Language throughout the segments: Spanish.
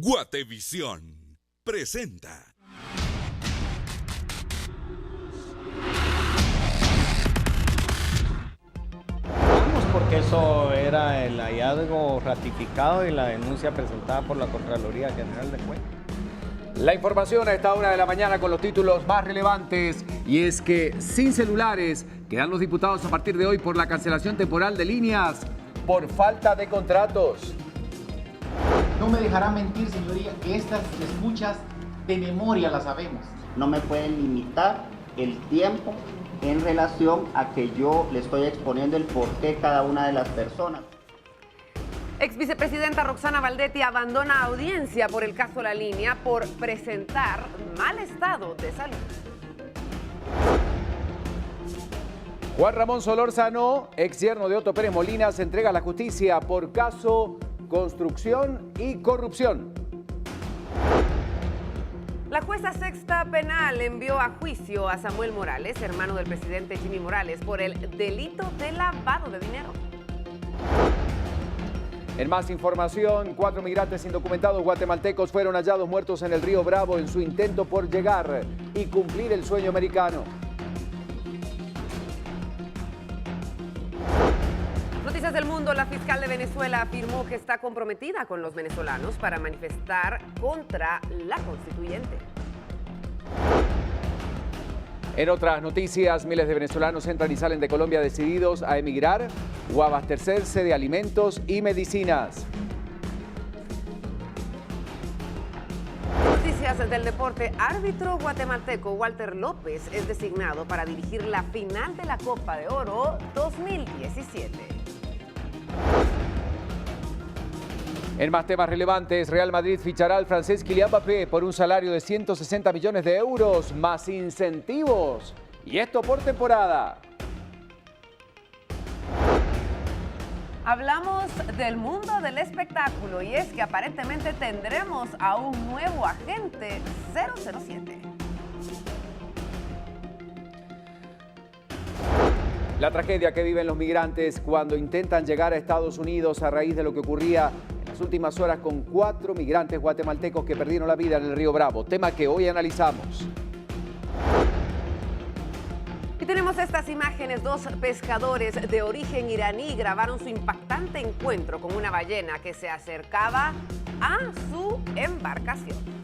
Guatevisión presenta. Porque eso era el hallazgo ratificado y la denuncia presentada por la Contraloría General de Cuentas. La información a esta hora de la mañana con los títulos más relevantes, y es que sin celulares quedan los diputados a partir de hoy por la cancelación temporal de líneas por falta de contratos. No me dejará mentir, señoría, que estas escuchas de memoria las sabemos. No me pueden limitar el tiempo en relación a que yo le estoy exponiendo el porqué cada una de las personas. Ex vicepresidenta Roxana Valdetti abandona audiencia por el caso La Línea por presentar mal estado de salud. Juan Ramón Solórzano, ex yerno de Otto Pérez Molina, se entrega a la justicia por caso construcción y corrupción. La jueza sexta penal envió a juicio a Samuel Morales, hermano del presidente Jimmy Morales, por el delito de lavado de dinero. En más información, 4 migrantes indocumentados guatemaltecos fueron hallados muertos en el río Bravo en su intento por llegar y cumplir el sueño americano. Noticias del mundo. La fiscal de Venezuela afirmó que está comprometida con los venezolanos para manifestar contra la constituyente. En otras noticias, miles de venezolanos entran y salen de Colombia decididos a emigrar o abastecerse de alimentos y medicinas. Noticias del deporte. Árbitro guatemalteco Walter López es designado para dirigir la final de la Copa de Oro 2017. En más temas relevantes, Real Madrid fichará al francés Kylian Mbappé por un salario de 160 millones de euros más incentivos. Y esto por temporada. Hablamos del mundo del espectáculo y es que aparentemente tendremos a un nuevo agente 007. La tragedia que viven los migrantes cuando intentan llegar a Estados Unidos a raíz de lo que ocurría en las últimas horas con 4 migrantes guatemaltecos que perdieron la vida en el río Bravo, tema que hoy analizamos. Y tenemos estas imágenes. 2 pescadores de origen iraní grabaron su impactante encuentro con una ballena que se acercaba a su embarcación.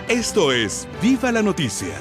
Esto es Viva la Noticia.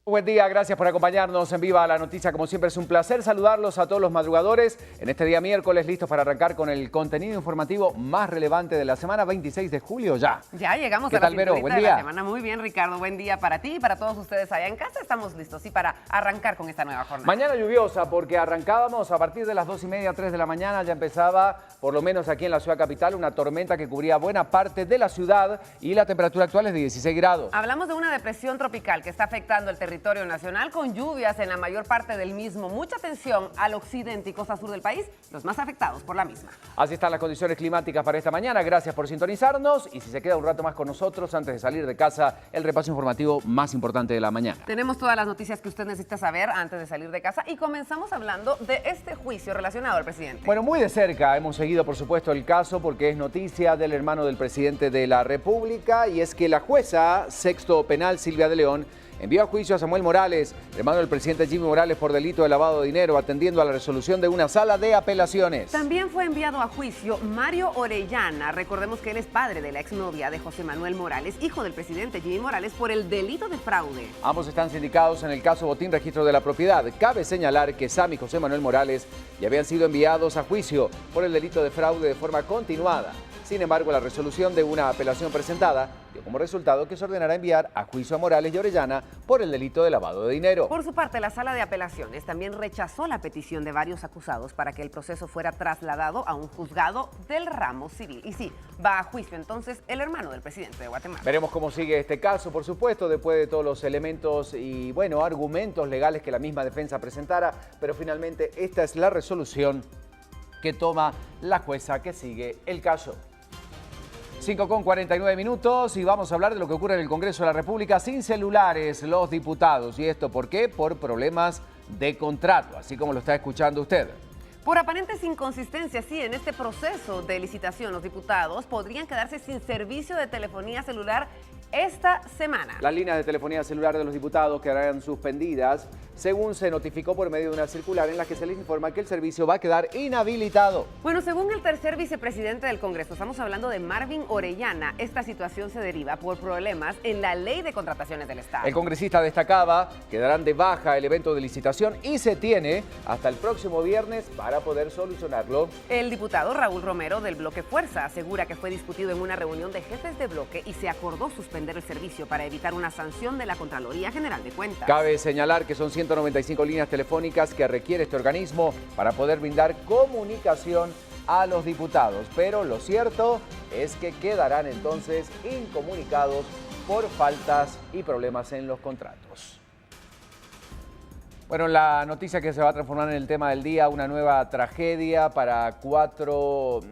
Buen día, gracias por acompañarnos en Viva la Noticia. Como siempre es un placer saludarlos a todos los madrugadores en este día miércoles, listos para arrancar con el contenido informativo más relevante de la semana, 26 de julio ya. Ya llegamos a la cinturita de la semana. Muy bien, Ricardo, buen día para ti y para todos ustedes allá en casa. Estamos listos, sí, para arrancar con esta nueva jornada. Mañana lluviosa porque arrancábamos a partir de las 2:30, 3 de la mañana. Ya empezaba, por lo menos aquí en la ciudad capital, una tormenta que cubría buena parte de la ciudad y la temperatura actual es de 16 grados. Hablamos de una depresión tropical que está afectando el territorio nacional con lluvias en la mayor parte del mismo. Mucha atención al occidente y costa sur del país, los más afectados por la misma. Así están las condiciones climáticas para esta mañana. Gracias por sintonizarnos y si se queda un rato más con nosotros antes de salir de casa, el repaso informativo más importante de la mañana. Tenemos todas las noticias que usted necesita saber antes de salir de casa y comenzamos hablando de este juicio relacionado al presidente. Bueno, muy de cerca hemos seguido, por supuesto, el caso porque es noticia del hermano del presidente de la República, y es que la jueza sexto penal Silvia de León envió a juicio a Samuel Morales, hermano del presidente Jimmy Morales, por delito de lavado de dinero, atendiendo a la resolución de una sala de apelaciones. También fue enviado a juicio Mario Orellana. Recordemos que él es padre de la exnovia de José Manuel Morales, hijo del presidente Jimmy Morales, por el delito de fraude. Ambos están sindicados en el caso Botín Registro de la Propiedad. Cabe señalar que Sam y José Manuel Morales ya habían sido enviados a juicio por el delito de fraude de forma continuada. Sin embargo, la resolución de una apelación presentada dio como resultado que se ordenará enviar a juicio a Morales y Orellana por el delito de lavado de dinero. Por su parte, la Sala de Apelaciones también rechazó la petición de varios acusados para que el proceso fuera trasladado a un juzgado del ramo civil. Y sí, va a juicio entonces el hermano del presidente de Guatemala. Veremos cómo sigue este caso, por supuesto, después de todos los elementos y, bueno, argumentos legales que la misma defensa presentara, pero finalmente esta es la resolución que toma la jueza que sigue el caso. 5:49 y vamos a hablar de lo que ocurre en el Congreso de la República sin celulares los diputados. ¿Y esto por qué? Por problemas de contrato, así como lo está escuchando usted. Por aparentes inconsistencias, sí, en este proceso de licitación, los diputados podrían quedarse sin servicio de telefonía celular esta semana. Las líneas de telefonía celular de los diputados quedarán suspendidas, según se notificó por medio de una circular en la que se les informa que el servicio va a quedar inhabilitado. Bueno, según el tercer vicepresidente del Congreso, estamos hablando de Marvin Orellana, esta situación se deriva por problemas en la Ley de Contrataciones del Estado. El congresista destacaba que darán de baja el evento de licitación y se tiene hasta el próximo viernes para poder solucionarlo. El diputado Raúl Romero del Bloque Fuerza asegura que fue discutido en una reunión de jefes de bloque y se acordó suspender el servicio para evitar una sanción de la Contraloría General de Cuentas. Cabe señalar que son 195 líneas telefónicas que requiere este organismo para poder brindar comunicación a los diputados, pero lo cierto es que quedarán entonces incomunicados por faltas y problemas en los contratos. Bueno, la noticia que se va a transformar en el tema del día, una nueva tragedia para cuatro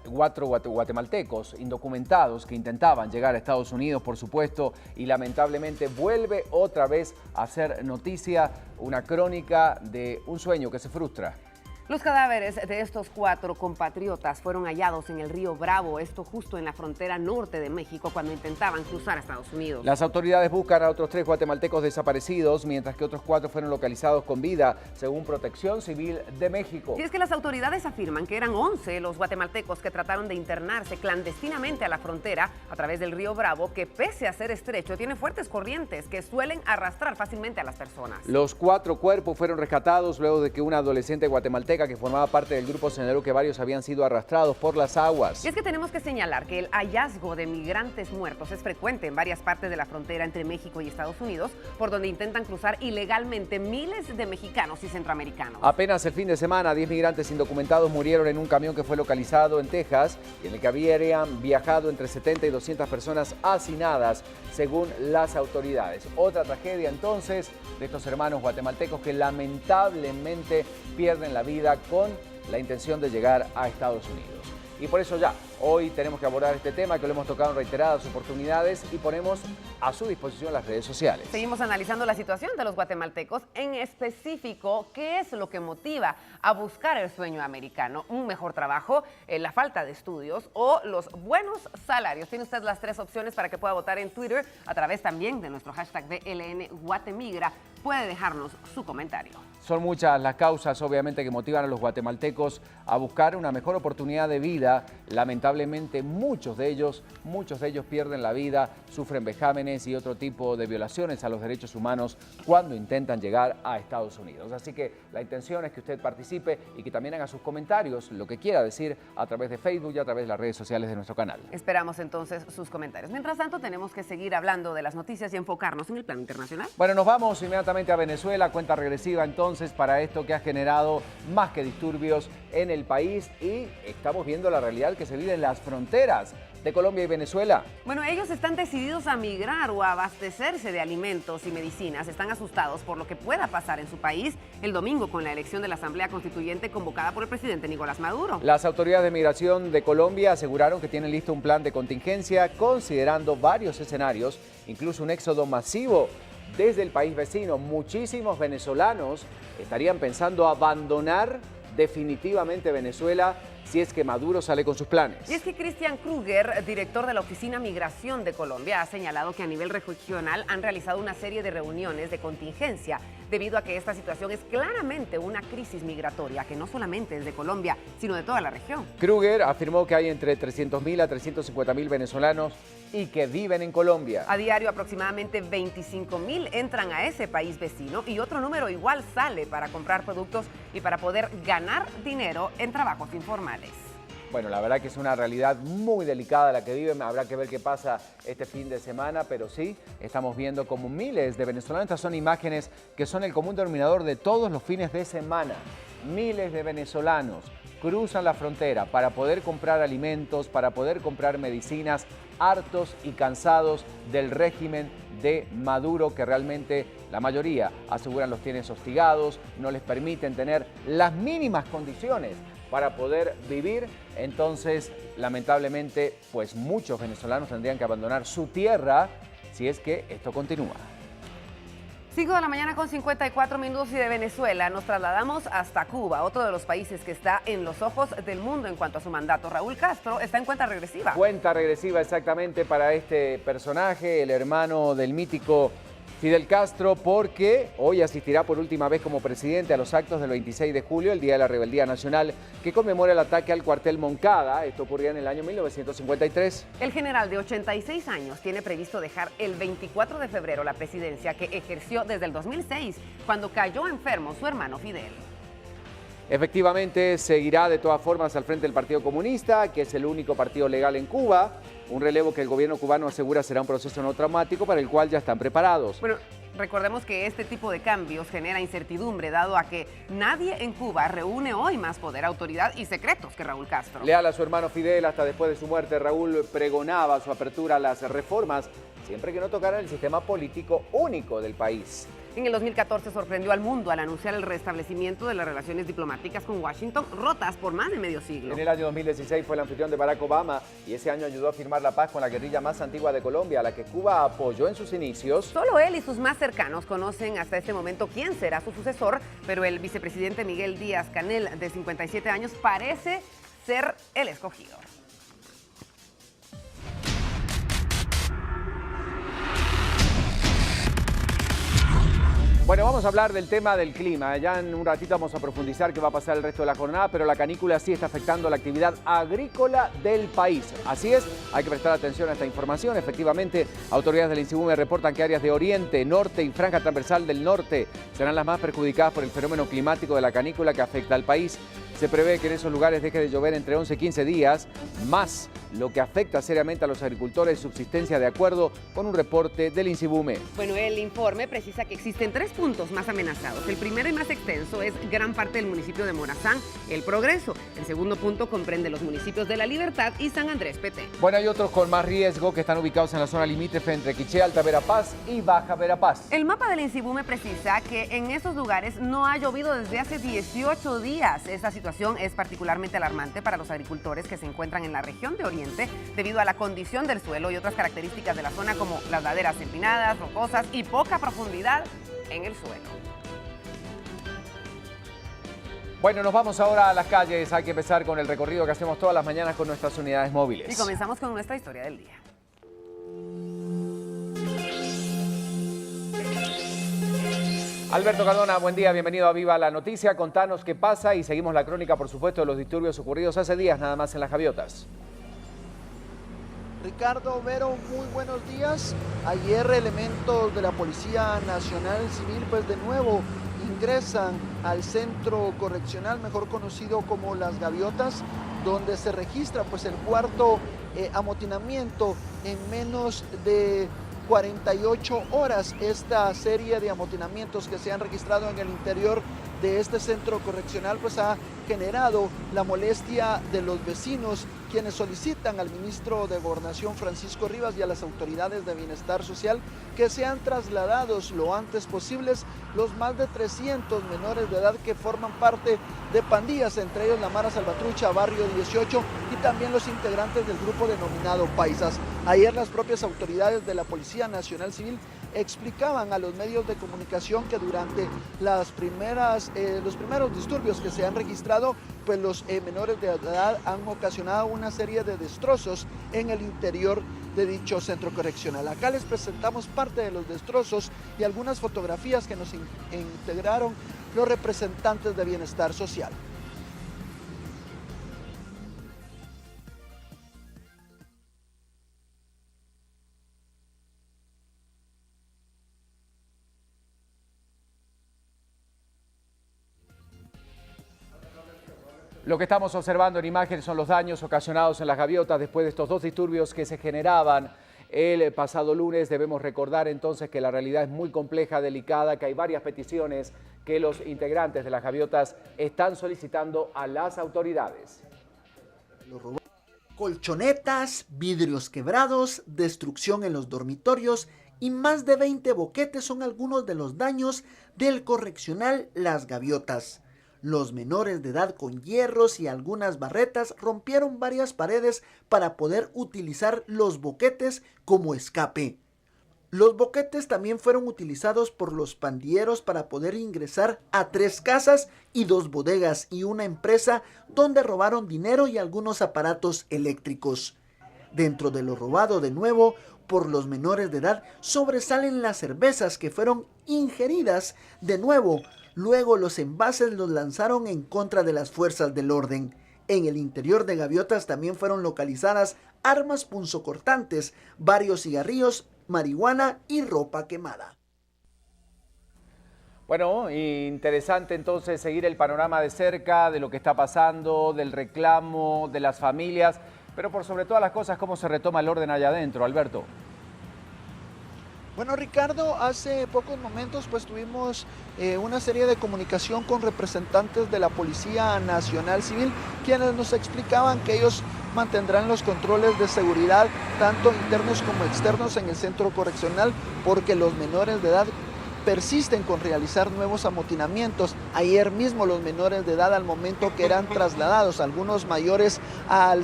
guatemaltecos indocumentados que intentaban llegar a Estados Unidos, por supuesto, y lamentablemente vuelve otra vez a ser noticia, una crónica de un sueño que se frustra. Los cadáveres de estos 4 compatriotas fueron hallados en el río Bravo, esto justo en la frontera norte de México, cuando intentaban cruzar a Estados Unidos. Las autoridades buscan a otros 3 guatemaltecos desaparecidos, mientras que otros 4 fueron localizados con vida, según Protección Civil de México. Y es que las autoridades afirman que eran 11 los guatemaltecos que trataron de internarse clandestinamente a la frontera a través del río Bravo, que pese a ser estrecho, tiene fuertes corrientes que suelen arrastrar fácilmente a las personas. Los 4 cuerpos fueron rescatados luego de que una adolescente guatemalteca que formaba parte del grupo señaló que varios habían sido arrastrados por las aguas. Y es que tenemos que señalar que el hallazgo de migrantes muertos es frecuente en varias partes de la frontera entre México y Estados Unidos, por donde intentan cruzar ilegalmente miles de mexicanos y centroamericanos. Apenas el fin de semana, 10 migrantes indocumentados murieron en un camión que fue localizado en Texas y en el que habían viajado entre 70 y 200 personas hacinadas, según las autoridades. Otra tragedia entonces de estos hermanos guatemaltecos que lamentablemente pierden la vida con la intención de llegar a Estados Unidos. Y por eso ya, hoy tenemos que abordar este tema que lo hemos tocado en reiteradas oportunidades y ponemos a su disposición las redes sociales. Seguimos analizando la situación de los guatemaltecos, en específico, qué es lo que motiva a buscar el sueño americano, un mejor trabajo, la falta de estudios o los buenos salarios. Tiene usted las 3 opciones para que pueda votar en Twitter, a través también de nuestro hashtag BLN Guatemigra. Puede dejarnos su comentario. Son muchas las causas, obviamente, que motivan a los guatemaltecos a buscar una mejor oportunidad de vida. Lamentablemente, muchos de ellos pierden la vida, sufren vejámenes y otro tipo de violaciones a los derechos humanos cuando intentan llegar a Estados Unidos. Así que la intención es que usted participe y que también haga sus comentarios, lo que quiera decir, a través de Facebook y a través de las redes sociales de nuestro canal. Esperamos entonces sus comentarios. Mientras tanto, tenemos que seguir hablando de las noticias y enfocarnos en el plano internacional. Bueno, nos vamos inmediatamente a Venezuela, cuenta regresiva entonces para esto que ha generado más que disturbios en el país y estamos viendo la realidad que se vive en las fronteras de Colombia y Venezuela. Bueno, ellos están decididos a migrar o a abastecerse de alimentos y medicinas. Están asustados por lo que pueda pasar en su país el domingo con la elección de la Asamblea Constituyente convocada por el presidente Nicolás Maduro. Las autoridades de migración de Colombia aseguraron que tienen listo un plan de contingencia considerando varios escenarios, incluso un éxodo masivo desde el país vecino. Muchísimos venezolanos estarían pensando abandonar definitivamente Venezuela si es que Maduro sale con sus planes. Y es que Cristian Kruger, director de la Oficina Migración de Colombia, ha señalado que a nivel regional han realizado una serie de reuniones de contingencia debido a que esta situación es claramente una crisis migratoria que no solamente es de Colombia, sino de toda la región. Kruger afirmó que hay entre 300.000 a 350.000 venezolanos y que viven en Colombia. A diario aproximadamente 25.000 entran a ese país vecino y otro número igual sale para comprar productos y para poder ganar dinero en trabajos informales. Bueno, la verdad que es una realidad muy delicada la que viven, habrá que ver qué pasa este fin de semana, pero sí, estamos viendo como miles de venezolanos, estas son imágenes que son el común denominador de todos los fines de semana, miles de venezolanos cruzan la frontera para poder comprar alimentos, para poder comprar medicinas, hartos y cansados del régimen de Maduro, que realmente la mayoría aseguran los tienen hostigados, no les permiten tener las mínimas condiciones para poder vivir. Entonces, lamentablemente, pues muchos venezolanos tendrían que abandonar su tierra si es que esto continúa. 5 de la mañana con 54 minutos y de Venezuela nos trasladamos hasta Cuba, otro de los países que está en los ojos del mundo en cuanto a su mandato. Raúl Castro está en cuenta regresiva. Cuenta regresiva exactamente para este personaje, el hermano del mítico Fidel Castro, porque hoy asistirá por última vez como presidente a los actos del 26 de julio, el Día de la Rebeldía Nacional, que conmemora el ataque al cuartel Moncada. Esto ocurría en el año 1953. El general de 86 años tiene previsto dejar el 24 de febrero la presidencia que ejerció desde el 2006, cuando cayó enfermo su hermano Fidel. Efectivamente, seguirá de todas formas al frente del Partido Comunista, que es el único partido legal en Cuba. Un relevo que el gobierno cubano asegura será un proceso no traumático para el cual ya están preparados. Bueno, recordemos que este tipo de cambios genera incertidumbre, dado a que nadie en Cuba reúne hoy más poder, autoridad y secretos que Raúl Castro. Leal a su hermano Fidel, hasta después de su muerte, Raúl pregonaba su apertura a las reformas, siempre que no tocaran el sistema político único del país. En el 2014 sorprendió al mundo al anunciar el restablecimiento de las relaciones diplomáticas con Washington, rotas por más de medio siglo. En el año 2016 fue el anfitrión de Barack Obama y ese año ayudó a firmar la paz con la guerrilla más antigua de Colombia, a la que Cuba apoyó en sus inicios. Solo él y sus más cercanos conocen hasta este momento quién será su sucesor, pero el vicepresidente Miguel Díaz-Canel, de 57 años, parece ser el escogido. Bueno, vamos a hablar del tema del clima. Ya en un ratito vamos a profundizar qué va a pasar el resto de la jornada, pero la canícula sí está afectando la actividad agrícola del país. Así es, hay que prestar atención a esta información. Efectivamente, autoridades del INSIBUME reportan que áreas de oriente, norte y franja transversal del norte serán las más perjudicadas por el fenómeno climático de la canícula que afecta al país. Se prevé que en esos lugares deje de llover entre 11 y 15 días, más lo que afecta seriamente a los agricultores de subsistencia, de acuerdo con un reporte del INSIBUME. Bueno, el informe precisa que existen 3 puntos más amenazados. El primero y más extenso es gran parte del municipio de Morazán, El Progreso. El segundo punto comprende los municipios de La Libertad y San Andrés Petén. Bueno, hay otros con más riesgo que están ubicados en la zona limítrofe entre Quiché, Alta Verapaz y Baja Verapaz. El mapa del INSIBUME precisa que en esos lugares no ha llovido desde hace 18 días. Esta situación es particularmente alarmante para los agricultores que se encuentran en la región de Oriente debido a la condición del suelo y otras características de la zona como las laderas empinadas, rocosas y poca profundidad en el suelo. Bueno, nos vamos ahora a las calles. Hay que empezar con el recorrido que hacemos todas las mañanas con nuestras unidades móviles. Y comenzamos con nuestra historia del día. Alberto Cardona, buen día, bienvenido a Viva la Noticia. Contanos qué pasa y seguimos la crónica, por supuesto, de los disturbios ocurridos hace días nada más en Las Gaviotas. Ricardo, Vero, muy buenos días. Ayer elementos de la Policía Nacional Civil, pues de nuevo ingresan al centro correccional, mejor conocido como Las Gaviotas, donde se registra pues el cuarto amotinamiento en menos de 48 horas. Esta serie de amotinamientos que se han registrado en el interior de este centro correccional pues ha generado la molestia de los vecinos, quienes solicitan al ministro de Gobernación Francisco Rivas y a las autoridades de Bienestar Social que sean trasladados lo antes posibles los más de 300 menores de edad que forman parte de pandillas, entre ellos la Mara Salvatrucha, Barrio 18 y también los integrantes del grupo denominado Paisas. Ayer las propias autoridades de la Policía Nacional Civil explicaban a los medios de comunicación que durante los primeros disturbios que se han registrado, pues los menores de edad han ocasionado una serie de destrozos en el interior de dicho centro correccional. Acá les presentamos parte de los destrozos y algunas fotografías que nos integraron los representantes de Bienestar Social. Lo que estamos observando en imágenes son los daños ocasionados en Las Gaviotas después de estos 2 disturbios que se generaban el pasado lunes. Debemos recordar entonces que la realidad es muy compleja, delicada, que hay varias peticiones que los integrantes de las gaviotas están solicitando a las autoridades. Colchonetas, vidrios quebrados, destrucción en los dormitorios y más de 20 boquetes son algunos de los daños del correccional Las Gaviotas. Los menores de edad con hierros y algunas barretas rompieron varias paredes para poder utilizar los boquetes como escape. Los boquetes también fueron utilizados por los pandilleros para poder ingresar a 3 casas y 2 bodegas y una empresa donde robaron dinero y algunos aparatos eléctricos. Dentro de lo robado de nuevo por los menores de edad sobresalen las cervezas que fueron ingeridas de nuevo. Luego los envases los lanzaron en contra de las fuerzas del orden. En el interior de Gaviotas también fueron localizadas armas punzocortantes, varios cigarrillos, marihuana y ropa quemada. Bueno, interesante entonces seguir el panorama de cerca de lo que está pasando, del reclamo, de las familias, pero por sobre todas las cosas, cómo se retoma el orden allá adentro, Alberto. Bueno, Ricardo, hace pocos momentos pues tuvimos una serie de comunicación con representantes de la Policía Nacional Civil, quienes nos explicaban que ellos mantendrán los controles de seguridad, tanto internos como externos en el centro correccional, porque los menores de edad persisten con realizar nuevos amotinamientos. Ayer mismo los menores de edad, al momento que eran trasladados, algunos mayores a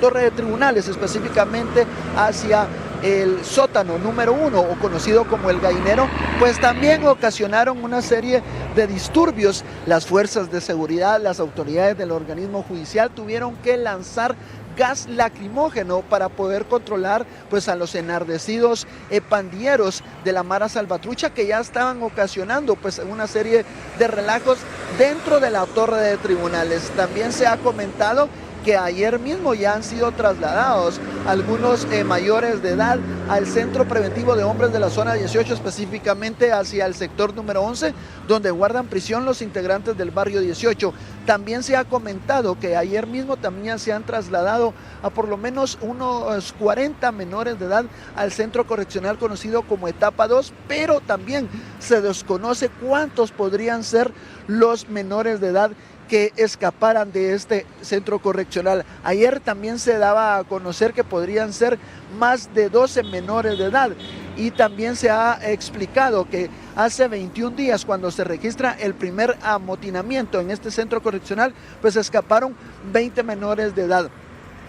Torre de Tribunales, específicamente hacia el sótano número 1, o conocido como el Gallinero, pues también ocasionaron una serie de disturbios. Las fuerzas de seguridad, las autoridades del organismo judicial tuvieron que lanzar gas lacrimógeno para poder controlar pues a los enardecidos pandilleros de la Mara Salvatrucha, que ya estaban ocasionando pues una serie de relajos dentro de la Torre de Tribunales. También se ha comentado que ayer mismo ya han sido trasladados algunos mayores de edad al Centro Preventivo de Hombres de la Zona 18, específicamente hacia el sector número 11, donde guardan prisión los integrantes del barrio 18. También se ha comentado que ayer mismo también se han trasladado a por lo menos unos 40 menores de edad al centro correccional conocido como Etapa 2, pero también se desconoce cuántos podrían ser los menores de edad que escaparan de este centro correccional. Ayer también se daba a conocer que podrían ser más de 12 menores de edad, y también se ha explicado que hace 21 días, cuando se registra el primer amotinamiento en este centro correccional, pues escaparon 20 menores de edad.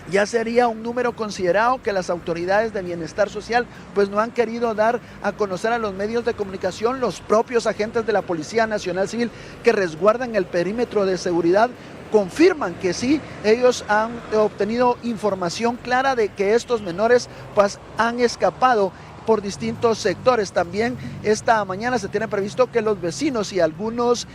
Ya sería un número considerado que las autoridades de bienestar social pues no han querido dar a conocer a los medios de comunicación. Los propios agentes de la Policía Nacional Civil que resguardan el perímetro de seguridad confirman que sí, ellos han obtenido información clara de que estos menores pues han escapado por distintos sectores. También esta mañana se tiene previsto que los vecinos y algunos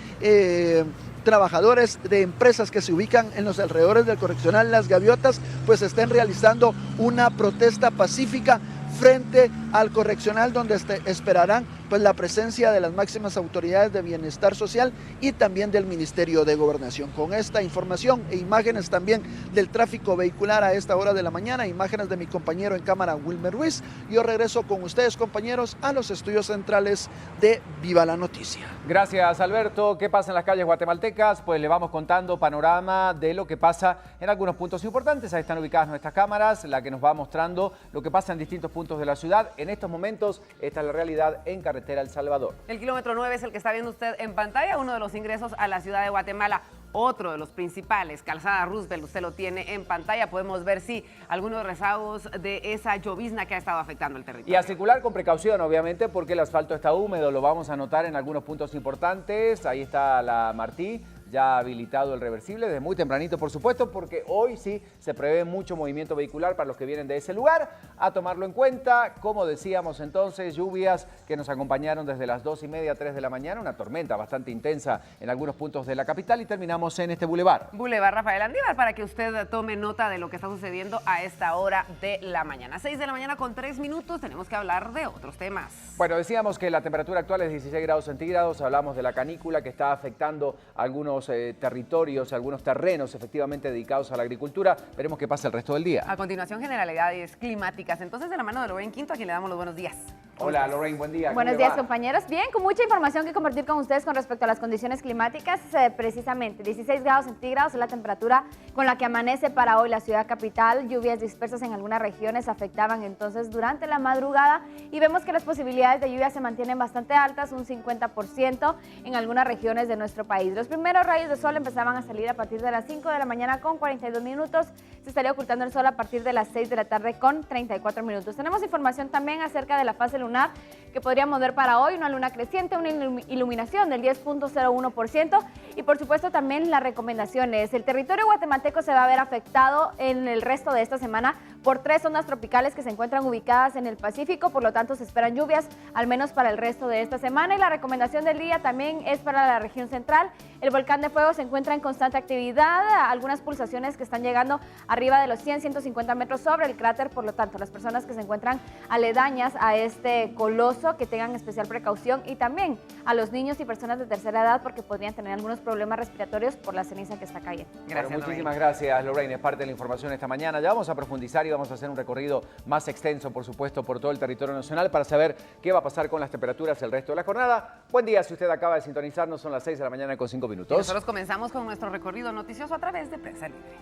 trabajadores de empresas que se ubican en los alrededores del correccional Las Gaviotas pues estén realizando una protesta pacífica frente al correccional, donde esperarán pues la presencia de las máximas autoridades de bienestar social y también del Ministerio de Gobernación. Con esta información e imágenes también del tráfico vehicular a esta hora de la mañana, imágenes de mi compañero en cámara Wilmer Ruiz, yo regreso con ustedes, compañeros, a los estudios centrales de Viva la Noticia. Gracias, Alberto. ¿Qué pasa en las calles guatemaltecas? Pues le vamos contando panorama de lo que pasa en algunos puntos importantes. Ahí están ubicadas nuestras cámaras, la que nos va mostrando lo que pasa en distintos puntos de la ciudad. En estos momentos, esta es la realidad en carretera El Salvador. El kilómetro 9 es el que está viendo usted en pantalla, uno de los ingresos a la ciudad de Guatemala. Otro de los principales, Calzada Roosevelt, usted lo tiene en pantalla. Podemos ver, sí, algunos rezagos de esa llovizna que ha estado afectando el territorio. Y a circular con precaución, obviamente, porque el asfalto está húmedo. Lo vamos a notar en algunos puntos importantes. Ahí está la Martí, ya habilitado el reversible desde muy tempranito, por supuesto, porque hoy sí se prevé mucho movimiento vehicular para los que vienen de ese lugar. A tomarlo en cuenta, como decíamos entonces, lluvias que nos acompañaron desde las 2:30, 3 de la mañana, una tormenta bastante intensa en algunos puntos de la capital, y terminamos en este bulevar. Boulevard Rafael Andívar, para que usted tome nota de lo que está sucediendo a esta hora de la mañana. 6 de la mañana con 3 minutos, tenemos que hablar de otros temas. Bueno, decíamos que la temperatura actual es 16 grados centígrados, hablamos de la canícula que está afectando algunos territorios, algunos terrenos efectivamente dedicados a la agricultura. Veremos qué pasa el resto del día. A continuación, generalidades climáticas. Entonces, de la mano de Loren Quinto, a quien le damos los buenos días. Hola, Lorraine, buen día. Buenos días, compañeros. Bien, con mucha información que compartir con ustedes con respecto a las condiciones climáticas. Precisamente, 16 grados centígrados es la temperatura con la que amanece para hoy la ciudad capital. Lluvias dispersas en algunas regiones afectaban entonces durante la madrugada y vemos que las posibilidades de lluvia se mantienen bastante altas, un 50% en algunas regiones de nuestro país. Los primeros rayos de sol empezaban a salir a partir de las 5 de la mañana con 42 minutos. Se estaría ocultando el sol a partir de las 6 de la tarde con 34 minutos. Tenemos información también acerca de la fase lunar que podríamos ver para hoy, una luna creciente, una iluminación del 10.01% y por supuesto también las recomendaciones. El territorio guatemalteco se va a ver afectado en el resto de esta semana por 3 zonas tropicales que se encuentran ubicadas en el Pacífico, por lo tanto se esperan lluvias al menos para el resto de esta semana y la recomendación del día también es para la región central. El volcán de fuego se encuentra en constante actividad, algunas pulsaciones que están llegando arriba de los 100-150 metros sobre el cráter, por lo tanto las personas que se encuentran aledañas a este coloso que tengan especial precaución y también a los niños y personas de tercera edad porque podrían tener algunos problemas respiratorios por la ceniza que está cayendo. Gracias, bueno, muchísimas gracias, Lorraine. Es parte de la información esta mañana. Ya vamos a profundizar y vamos a hacer un recorrido más extenso, por supuesto, por todo el territorio nacional para saber qué va a pasar con las temperaturas el resto de la jornada. Buen día, si usted acaba de sintonizarnos, son las 6 de la mañana con 5 minutos. Y nosotros comenzamos con nuestro recorrido noticioso a través de Prensa Libre.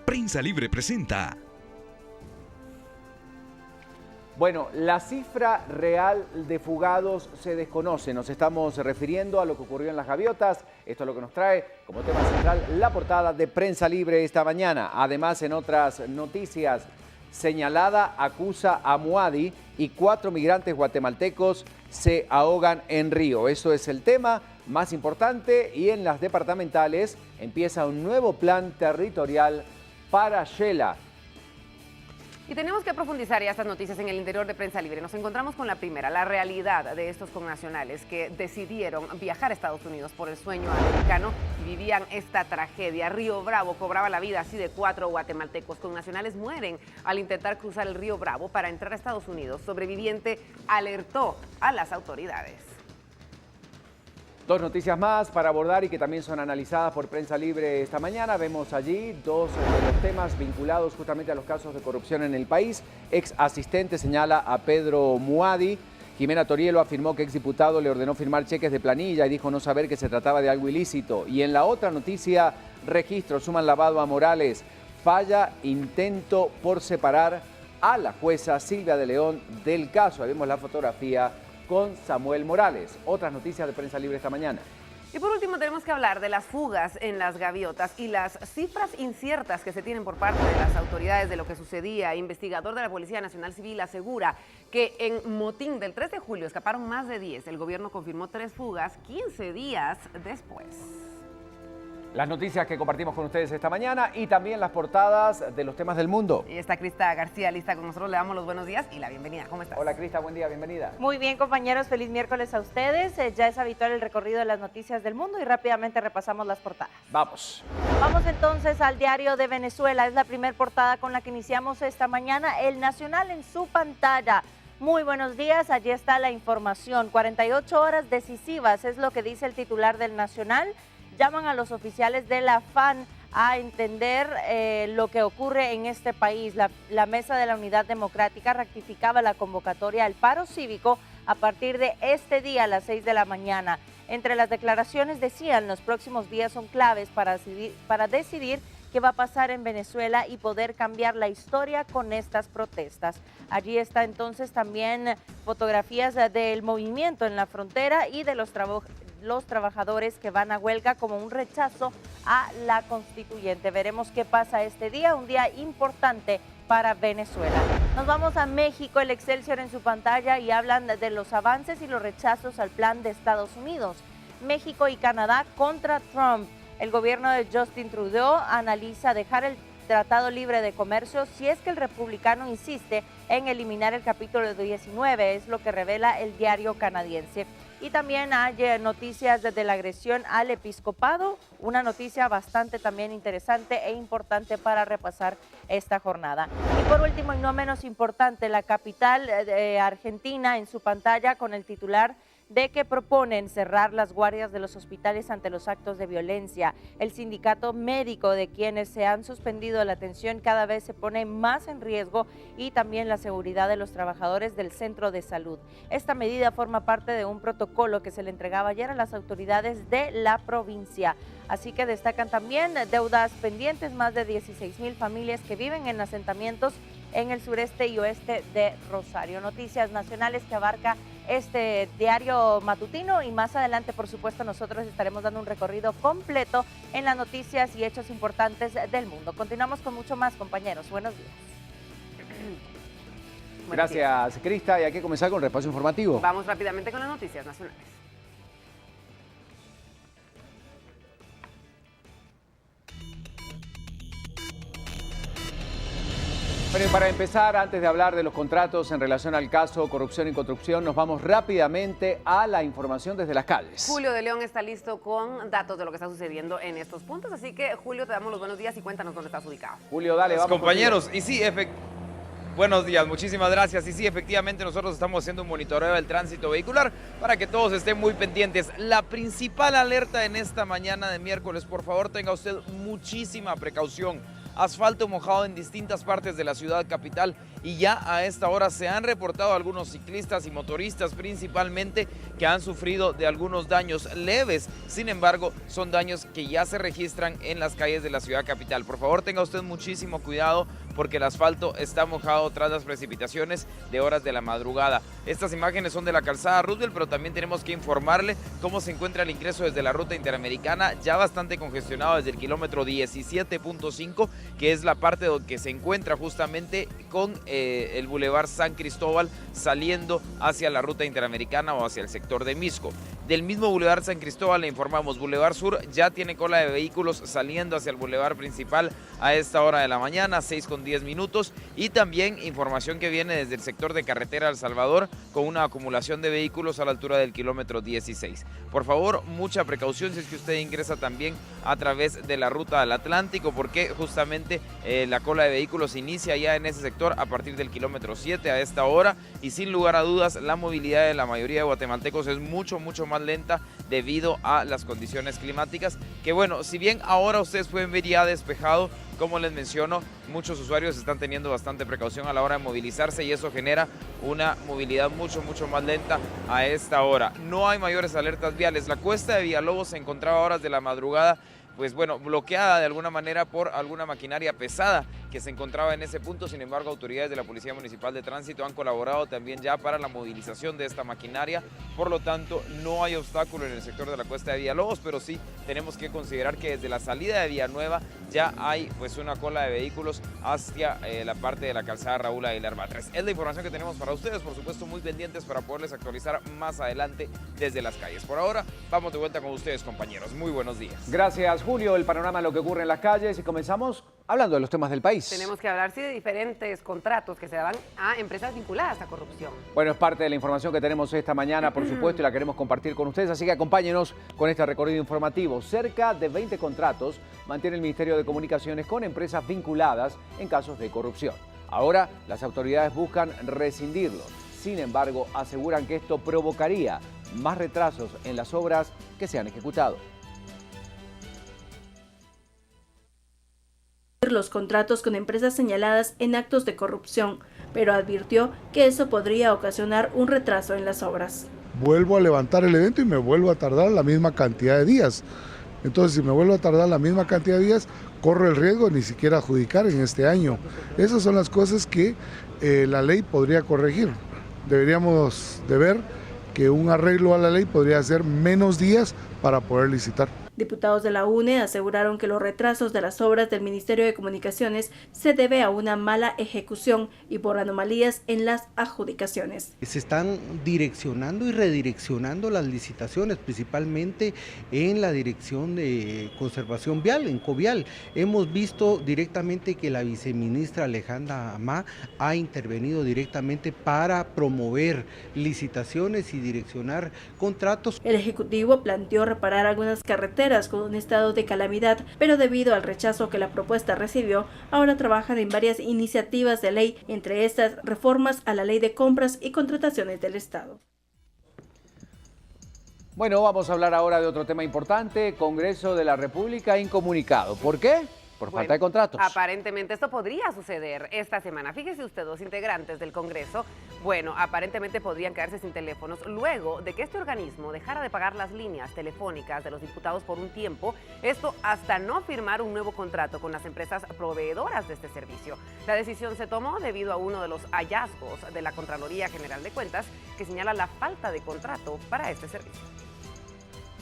Prensa Libre presenta. Bueno, la cifra real de fugados se desconoce. Nos estamos refiriendo a lo que ocurrió en Las Gaviotas. Esto es lo que nos trae como tema central la portada de Prensa Libre esta mañana. Además, en otras noticias, señalada acusa a Muadi y 4 migrantes guatemaltecos se ahogan en río. Eso es el tema más importante y en las departamentales empieza un nuevo plan territorial para Xela. Y tenemos que profundizar ya estas noticias en el interior de Prensa Libre. Nos encontramos con la primera, la realidad de estos connacionales que decidieron viajar a Estados Unidos por el sueño americano y vivían esta tragedia. Río Bravo cobraba la vida así de 4 guatemaltecos. Connacionales mueren al intentar cruzar el río Bravo para entrar a Estados Unidos. Sobreviviente alertó a las autoridades. 2 noticias más para abordar y que también son analizadas por Prensa Libre esta mañana. Vemos allí 2 de los temas vinculados justamente a los casos de corrupción en el país. Ex asistente señala a Pedro Muadi. Jimena Torielo afirmó que exdiputado le ordenó firmar cheques de planilla y dijo no saber que se trataba de algo ilícito. Y en la otra noticia, registros suman lavado a Morales. Falla intento por separar a la jueza Silvia de León del caso. Ahí vemos la fotografía con Samuel Morales. Otras noticias de Prensa Libre esta mañana. Y por último tenemos que hablar de las fugas en Las Gaviotas y las cifras inciertas que se tienen por parte de las autoridades de lo que sucedía. Investigador de la Policía Nacional Civil asegura que en motín del 3 de julio escaparon más de 10. El gobierno confirmó 3 fugas 15 días después. Las noticias que compartimos con ustedes esta mañana y también las portadas de los temas del mundo. Y está Crista García lista con nosotros. Le damos los buenos días y la bienvenida. ¿Cómo estás? Hola Crista, buen día, bienvenida. Muy bien, compañeros, feliz miércoles a ustedes. Ya es habitual el recorrido de las noticias del mundo y rápidamente repasamos las portadas. Vamos. Vamos entonces al diario de Venezuela. Es la primera portada con la que iniciamos esta mañana. El Nacional en su pantalla. Muy buenos días, allí está la información. 48 horas decisivas es lo que dice el titular del Nacional. Llaman a los oficiales de la FAN a entender lo que ocurre en este país. La Mesa de la Unidad Democrática rectificaba la convocatoria al paro cívico a partir de este día a las 6 de la mañana. Entre las declaraciones decían, los próximos días son claves para decidir qué va a pasar en Venezuela y poder cambiar la historia con estas protestas. Allí está entonces también fotografías del movimiento en la frontera y de los trabajadores que van a huelga como un rechazo a la constituyente. Veremos qué pasa este día, un día importante para Venezuela. Nos vamos a México, el Excelsior en su pantalla y hablan de los avances y los rechazos al plan de Estados Unidos. México y Canadá contra Trump. El gobierno de Justin Trudeau analiza dejar el Tratado Libre de Comercio si es que el republicano insiste en eliminar el capítulo 19, es lo que revela el diario canadiense. Y también hay noticias de la agresión al episcopado, una noticia bastante también interesante e importante para repasar esta jornada. Y por último y no menos importante, la capital de Argentina en su pantalla con el titular de que proponen cerrar las guardias de los hospitales ante los actos de violencia. El sindicato médico de quienes se han suspendido la atención cada vez se pone más en riesgo y también la seguridad de los trabajadores del centro de salud. Esta medida forma parte de un protocolo que se le entregaba ayer a las autoridades de la provincia. Así que destacan también deudas pendientes, más de 16,000 familias que viven en asentamientos en el sureste y oeste de Rosario. Noticias nacionales que abarca este diario matutino y más adelante, por supuesto, nosotros estaremos dando un recorrido completo en las noticias y hechos importantes del mundo. Continuamos con mucho más, compañeros. Buenos días. Gracias, Crista. Y hay que comenzar con el repaso informativo. Vamos rápidamente con las noticias nacionales. Bueno, y para empezar, antes de hablar de los contratos en relación al caso corrupción y construcción, nos vamos rápidamente a la información desde las calles. Julio de León está listo con datos de lo que está sucediendo en estos puntos, así que Julio, te damos los buenos días y cuéntanos dónde estás ubicado. Julio, dale, vamos. Compañeros, y sí, buenos días, muchísimas gracias. Y sí, efectivamente nosotros estamos haciendo un monitoreo del tránsito vehicular para que todos estén muy pendientes. La principal alerta en esta mañana de miércoles, por favor tenga usted muchísima precaución. Asfalto mojado en distintas partes de la ciudad capital y ya a esta hora se han reportado algunos ciclistas y motoristas principalmente que han sufrido de algunos daños leves. Sin embargo, son daños que ya se registran en las calles de la ciudad capital. Por favor, tenga usted muchísimo cuidado porque el asfalto está mojado tras las precipitaciones de horas de la madrugada. Estas imágenes son de la calzada Roosevelt, pero también tenemos que informarle cómo se encuentra el ingreso desde la ruta interamericana, ya bastante congestionado desde el kilómetro 17.5, que es la parte donde se encuentra justamente con el Boulevard San Cristóbal saliendo hacia la ruta interamericana o hacia el sector de Misco. Del mismo Boulevard San Cristóbal le informamos, Boulevard Sur ya tiene cola de vehículos saliendo hacia el Boulevard principal a esta hora de la mañana, 6:10 minutos, y también información que viene desde el sector de carretera El Salvador con una acumulación de vehículos a la altura del kilómetro 16. Por favor, mucha precaución si es que usted ingresa también a través de la ruta del Atlántico, porque justamente la cola de vehículos inicia ya en ese sector a partir del kilómetro 7 a esta hora, y sin lugar a dudas la movilidad de la mayoría de guatemaltecos es mucho más lenta debido a las condiciones climáticas, que bueno, si bien ahora ustedes pueden ver ya despejado, como les menciono, muchos usuarios están teniendo bastante precaución a la hora de movilizarse y eso genera una movilidad mucho más lenta a esta hora. No hay mayores alertas viales. La cuesta de Villalobos se encontraba a horas de la madrugada, pues bueno, bloqueada de alguna manera por alguna maquinaria pesada que se encontraba en ese punto. Sin embargo, autoridades de la Policía Municipal de Tránsito han colaborado también ya para la movilización de esta maquinaria. Por lo tanto, no hay obstáculo en el sector de la cuesta de Villalobos, pero sí tenemos que considerar que desde la salida de Villanueva ya hay pues una cola de vehículos hacia la parte de la calzada Raúl Aguilar Batres. Es la información que tenemos para ustedes, por supuesto muy pendientes para poderles actualizar más adelante desde las calles. Por ahora, vamos de vuelta con ustedes, compañeros. Muy buenos días. Gracias, Julio. El panorama de lo que ocurre en las calles y comenzamos hablando de los temas del país. Tenemos que hablar, sí, de diferentes contratos que se daban a empresas vinculadas a corrupción. Bueno, es parte de la información que tenemos esta mañana, por supuesto, y la queremos compartir con ustedes, así que acompáñenos con este recorrido informativo. Cerca de 20 contratos mantiene el Ministerio de Comunicaciones con empresas vinculadas en casos de corrupción. Ahora, las autoridades buscan rescindirlos. Sin embargo, aseguran que esto provocaría más retrasos en las obras que se han ejecutado. Los contratos con empresas señaladas en actos de corrupción, pero advirtió que eso podría ocasionar un retraso en las obras. Vuelvo a levantar el evento y me vuelvo a tardar la misma cantidad de días. Entonces, si me vuelvo a tardar la misma cantidad de días, corro el riesgo de ni siquiera adjudicar en este año. Esas son las cosas que la ley podría corregir. Deberíamos de ver que un arreglo a la ley podría ser menos días para poder licitar. Diputados de la UNE aseguraron que los retrasos de las obras del Ministerio de Comunicaciones se debe a una mala ejecución y por anomalías en las adjudicaciones. Se están direccionando y redireccionando las licitaciones, principalmente en la dirección de conservación vial, en Covial. Hemos visto directamente que la viceministra Alejandra Amá ha intervenido directamente para promover licitaciones y direccionar contratos. El Ejecutivo planteó reparar algunas carreteras con un estado de calamidad, pero debido al rechazo que la propuesta recibió, ahora trabajan en varias iniciativas de ley, entre estas reformas a la Ley de Compras y Contrataciones del Estado. Bueno, vamos a hablar ahora de otro tema importante. Congreso de la República incomunicado. ¿Por qué? Por falta de contratos. Aparentemente esto podría suceder esta semana. Fíjese usted, 2 integrantes del Congreso, aparentemente podrían quedarse sin teléfonos luego de que este organismo dejara de pagar las líneas telefónicas de los diputados por un tiempo, esto hasta no firmar un nuevo contrato con las empresas proveedoras de este servicio. La decisión se tomó debido a uno de los hallazgos de la Contraloría General de Cuentas que señala la falta de contrato para este servicio.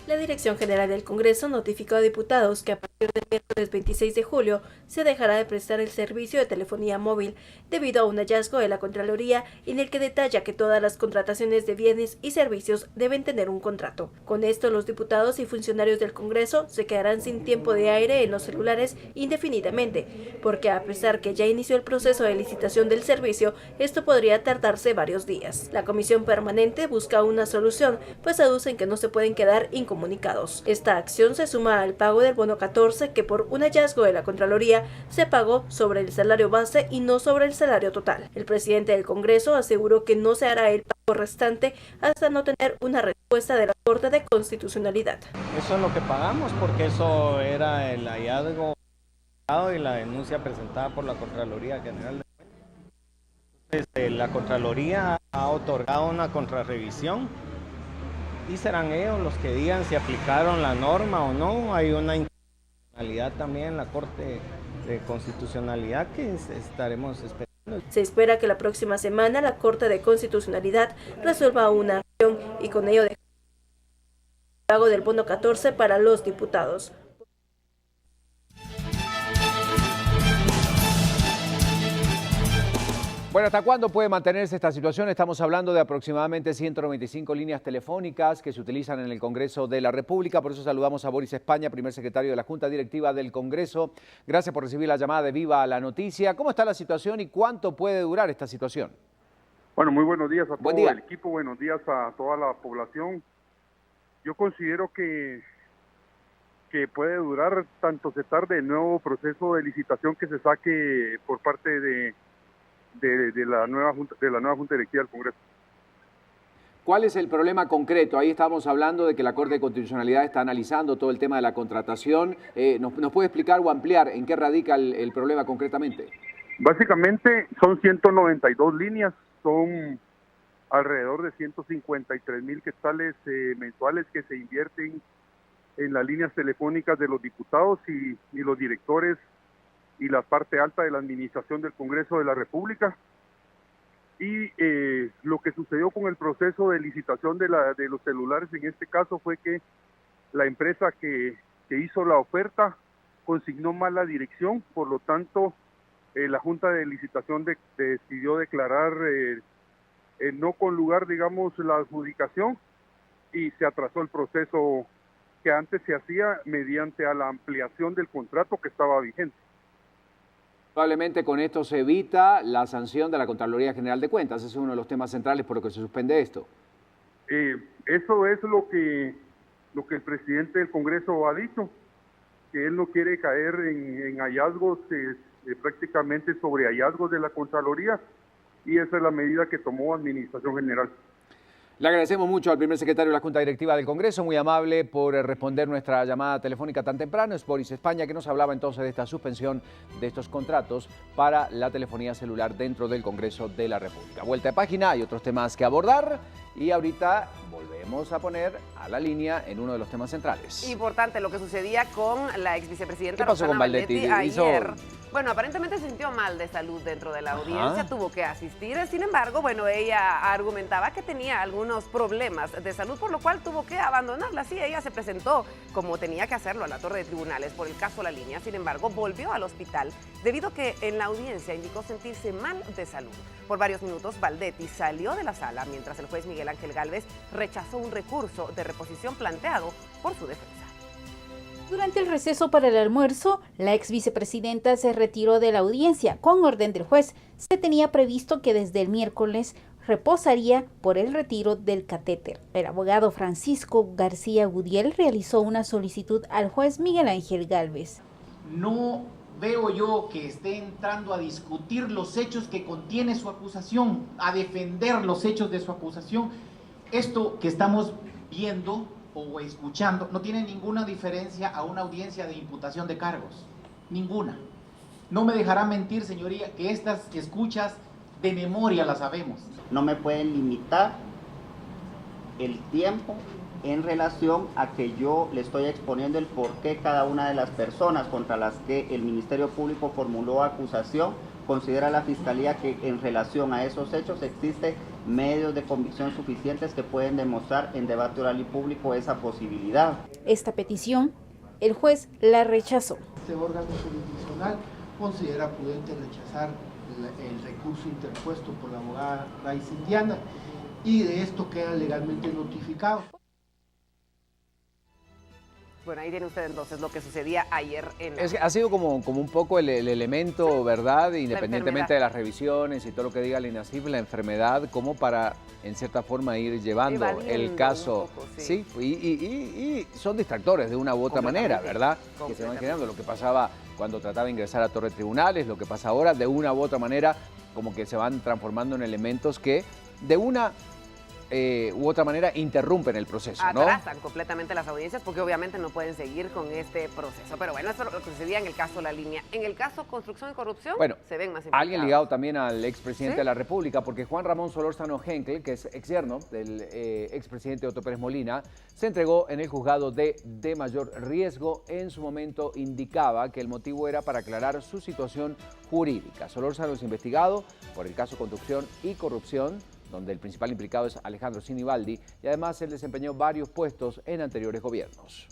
La Dirección General del Congreso notificó a diputados que a partir del miércoles 26 de julio se dejará de prestar el servicio de telefonía móvil debido a un hallazgo de la Contraloría en el que detalla que todas las contrataciones de bienes y servicios deben tener un contrato. Con esto, los diputados y funcionarios del Congreso se quedarán sin tiempo de aire en los celulares indefinidamente, porque a pesar que ya inició el proceso de licitación del servicio, esto podría tardarse varios días. La Comisión Permanente busca una solución, pues aducen que no se pueden quedar incomunicados. Esta acción se suma al pago del bono 14 que por un hallazgo de la Contraloría se pagó sobre el salario base y no sobre el salario total. El presidente del Congreso aseguró que no se hará el pago restante hasta no tener una respuesta de la Corte de Constitucionalidad. Eso es lo que pagamos porque eso era el hallazgo y la denuncia presentada por la Contraloría General de Cuentas. Entonces, la Contraloría ha otorgado una contrarrevisión y serán ellos los que digan si aplicaron la norma o no. Hay una inconstitucionalidad también en la Corte de Constitucionalidad que estaremos esperando. Se espera que la próxima semana la Corte de Constitucionalidad resuelva una acción y con ello deje el pago del bono 14 para los diputados. Bueno, ¿hasta cuándo puede mantenerse esta situación? Estamos hablando de aproximadamente 195 líneas telefónicas que se utilizan en el Congreso de la República. Por eso saludamos a Boris España, primer secretario de la Junta Directiva del Congreso. Gracias por recibir la llamada de Viva la Noticia. ¿Cómo está la situación y cuánto puede durar esta situación? Bueno, muy buenos días a todo Buen día. el equipo, buenos días a toda la población. Yo considero que puede durar tanto se tarde el nuevo proceso de licitación que se saque por parte de la nueva Junta Directiva del Congreso. ¿Cuál es el problema concreto? Ahí estamos hablando de que la Corte de Constitucionalidad está analizando todo el tema de la contratación. ¿Nos puede explicar o ampliar en qué radica el problema concretamente? Básicamente son 192 líneas, son alrededor de 153,000 quetzales mensuales que se invierten en las líneas telefónicas de los diputados y los directores y la parte alta de la administración del Congreso de la República. Y lo que sucedió con el proceso de licitación de los celulares en este caso fue que la empresa que hizo la oferta consignó mal la dirección, por lo tanto la Junta de Licitación decidió declarar no con lugar, digamos, la adjudicación y se atrasó el proceso que antes se hacía mediante a la ampliación del contrato que estaba vigente. Probablemente con esto se evita la sanción de la Contraloría General de Cuentas. Ese es uno de los temas centrales por lo que se suspende esto. Eso es lo que el presidente del Congreso ha dicho, que él no quiere caer en hallazgos, prácticamente sobre hallazgos de la Contraloría, y esa es la medida que tomó Administración General. Le agradecemos mucho al primer secretario de la Junta Directiva del Congreso, muy amable por responder nuestra llamada telefónica tan temprano. Es Boris España, que nos hablaba entonces de esta suspensión de estos contratos para la telefonía celular dentro del Congreso de la República. Vuelta de página, hay otros temas que abordar y ahorita volvemos a poner a la línea en uno de los temas centrales. Importante lo que sucedía con la ex vicepresidenta ¿Qué pasó Rosana con Valdetti? ayer. Bueno, aparentemente se sintió mal de salud dentro de la audiencia, tuvo que asistir. Sin embargo, bueno, ella argumentaba que tenía algunos problemas de salud, por lo cual tuvo que abandonarla. Sí, ella se presentó como tenía que hacerlo a la Torre de Tribunales por el caso La Línea. Sin embargo, volvió al hospital debido a que en la audiencia indicó sentirse mal de salud. Por varios minutos, Valdetti salió de la sala mientras el juez Miguel Ángel Gálvez rechazó un recurso de reposición planteado por su defensa. Durante el receso para el almuerzo, la ex vicepresidenta se retiró de la audiencia. Con orden del juez, se tenía previsto que desde el miércoles reposaría por el retiro del catéter. El abogado Francisco García Gudiel realizó una solicitud al juez Miguel Ángel Gálvez. No veo yo que esté entrando a discutir los hechos que contiene su acusación, a defender los hechos de su acusación. Esto que estamos viendo o escuchando, no tiene ninguna diferencia a una audiencia de imputación de cargos. Ninguna. No me dejará mentir, señoría, que estas escuchas de memoria las sabemos. No me pueden limitar el tiempo en relación a que yo le estoy exponiendo el por qué cada una de las personas contra las que el Ministerio Público formuló acusación, considera la Fiscalía que en relación a esos hechos existe medios de convicción suficientes que pueden demostrar en debate oral y público esa posibilidad. Esta petición, el juez la rechazó. Este órgano jurisdiccional considera prudente rechazar el recurso interpuesto por la abogada Raiza Indiana y de esto queda legalmente notificado. Bueno, ahí tiene usted entonces lo que sucedía ayer en la... Es que ha sido como un poco el elemento, sí, ¿verdad? Independientemente de las revisiones y todo lo que diga el INASIF, la enfermedad, como para, en cierta forma, ir llevando el caso. Poco, sí, y son distractores de una u otra manera, ¿verdad? Que se van generando lo que pasaba cuando trataba de ingresar a Torre Tribunales, lo que pasa ahora, de una u otra manera, como que se van transformando en elementos que de una u otra manera interrumpen el proceso, ¿no? Atrasan completamente las audiencias porque obviamente no pueden seguir con este proceso. Pero bueno, eso es lo que sucedía en el caso La Línea. En el caso Construcción y Corrupción, bueno, se ven más implicados. Alguien ligado también al expresidente de la República, porque Juan Ramón Solórzano Henkel, que es exyerno del expresidente Otto Pérez Molina, se entregó en el juzgado de mayor riesgo. En su momento indicaba que el motivo era para aclarar su situación jurídica. Solórzano es investigado por el caso Construcción y Corrupción, donde el principal implicado es Alejandro Sinibaldi, y además él desempeñó varios puestos en anteriores gobiernos.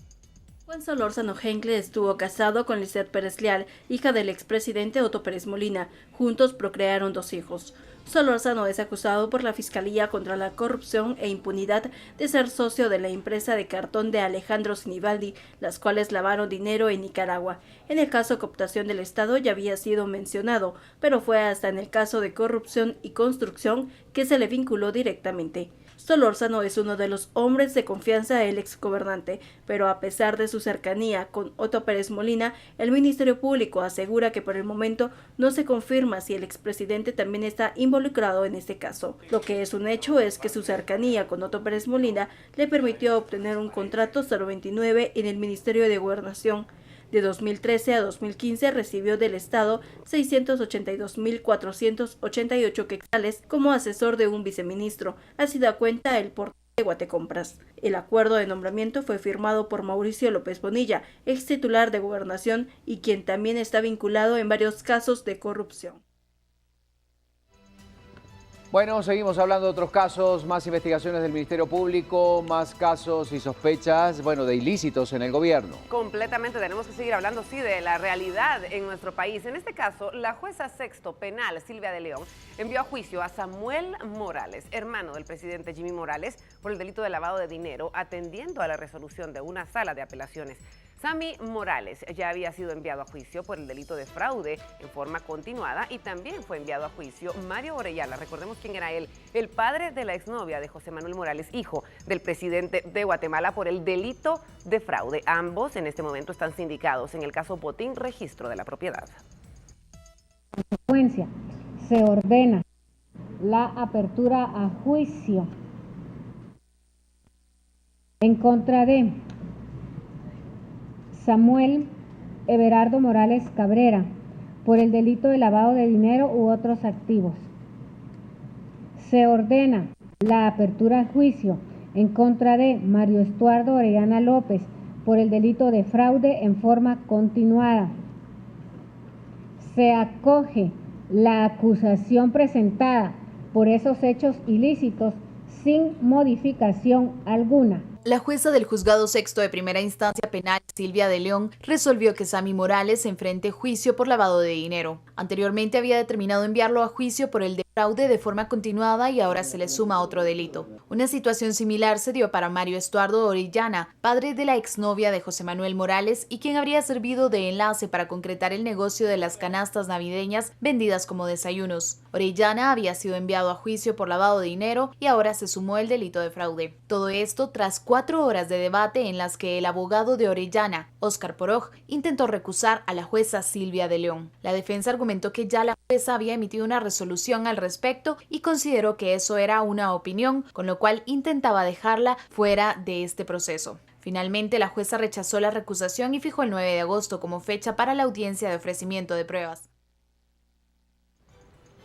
Juan Solórzano Henkel estuvo casado con Lisette Pérez Leal, hija del expresidente Otto Pérez Molina. Juntos procrearon 2 hijos. Solórzano es acusado por la Fiscalía contra la Corrupción e Impunidad de ser socio de la empresa de cartón de Alejandro Sinibaldi, las cuales lavaron dinero en Nicaragua. En el caso Cooptación del Estado ya había sido mencionado, pero fue hasta en el caso de Corrupción y Construcción que se le vinculó directamente. Solórzano es uno de los hombres de confianza del exgobernante, pero a pesar de su cercanía con Otto Pérez Molina, el Ministerio Público asegura que por el momento no se confirma si el expresidente también está involucrado en este caso. Lo que es un hecho es que su cercanía con Otto Pérez Molina le permitió obtener un contrato 029 en el Ministerio de Gobernación. De 2013 a 2015 recibió del Estado 682.488 quetzales como asesor de un viceministro. Así da cuenta el portal de Guatecompras. El acuerdo de nombramiento fue firmado por Mauricio López Bonilla, ex titular de Gobernación y quien también está vinculado en varios casos de corrupción. Bueno, seguimos hablando de otros casos, más investigaciones del Ministerio Público, más casos y sospechas, bueno, de ilícitos en el gobierno. Completamente, tenemos que seguir hablando, sí, de la realidad en nuestro país. En este caso, la jueza sexto penal, Silvia de León, envió a juicio a Samuel Morales, hermano del presidente Jimmy Morales, por el delito de lavado de dinero, atendiendo a la resolución de una sala de apelaciones. Sammy Morales ya había sido enviado a juicio por el delito de fraude en forma continuada y también fue enviado a juicio Mario Orellana. Recordemos quién era él, el padre de la exnovia de José Manuel Morales, hijo del presidente de Guatemala, por el delito de fraude. Ambos en este momento están sindicados en el caso Botín Registro de la Propiedad. En consecuencia, se ordena la apertura a juicio en contra de Samuel Everardo Morales Cabrera por el delito de lavado de dinero u otros activos. Se ordena la apertura a juicio en contra de Mario Estuardo Orellana López por el delito de fraude en forma continuada. Se acoge la acusación presentada por esos hechos ilícitos sin modificación alguna. La jueza del Juzgado Sexto de Primera Instancia Penal, Silvia de León, resolvió que Sammy Morales enfrente juicio por lavado de dinero. Anteriormente había determinado enviarlo a juicio por el de fraude de forma continuada y ahora se le suma otro delito. Una situación similar se dio para Mario Estuardo Orellana, padre de la exnovia de José Manuel Morales y quien habría servido de enlace para concretar el negocio de las canastas navideñas vendidas como desayunos. Orellana había sido enviado a juicio por lavado de dinero y ahora se sumó el delito de fraude. Todo esto tras 4 horas de debate en las que el abogado de Orellana, Óscar Poroj, intentó recusar a la jueza Silvia de León. La defensa argumentó que ya la jueza había emitido una resolución al respecto y consideró que eso era una opinión, con lo cual intentaba dejarla fuera de este proceso. Finalmente, la jueza rechazó la recusación y fijó el 9 de agosto como fecha para la audiencia de ofrecimiento de pruebas.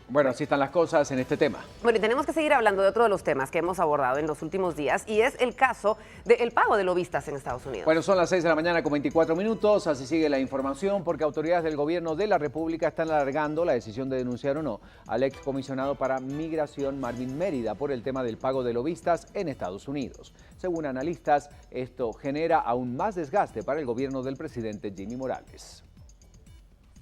Bueno, así están las cosas en este tema. Bueno, y tenemos que seguir hablando de otro de los temas que hemos abordado en los últimos días y es el caso del pago de lobistas en Estados Unidos. Bueno, son las 6 de la mañana con 24 minutos, así sigue la información porque autoridades del gobierno de la República están alargando la decisión de denunciar o no al excomisionado para migración Marvin Mérida por el tema del pago de lobistas en Estados Unidos. Según analistas, esto genera aún más desgaste para el gobierno del presidente Jimmy Morales.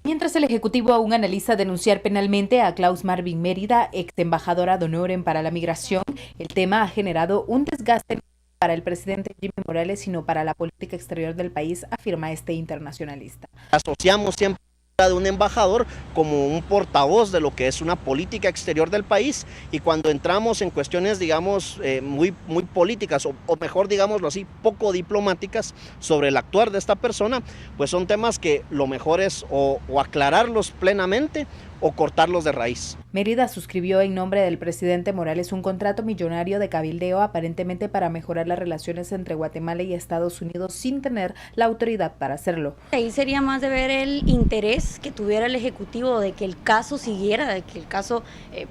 Mientras el Ejecutivo aún analiza denunciar penalmente a Klaus Marvin Mérida, ex embajadora de honor para la migración, el tema ha generado un desgaste no para el presidente Jimmy Morales, sino para la política exterior del país, afirma este internacionalista. Asociamos siempre de un embajador como un portavoz de lo que es una política exterior del país, y cuando entramos en cuestiones, digamos, muy políticas o mejor, digámoslo así, poco diplomáticas sobre el actuar de esta persona, pues son temas que lo mejor es o aclararlos plenamente o cortarlos de raíz. Mérida suscribió en nombre del presidente Morales un contrato millonario de cabildeo aparentemente para mejorar las relaciones entre Guatemala y Estados Unidos sin tener la autoridad para hacerlo. Ahí sería más de ver el interés que tuviera el Ejecutivo de que el caso siguiera, de que el caso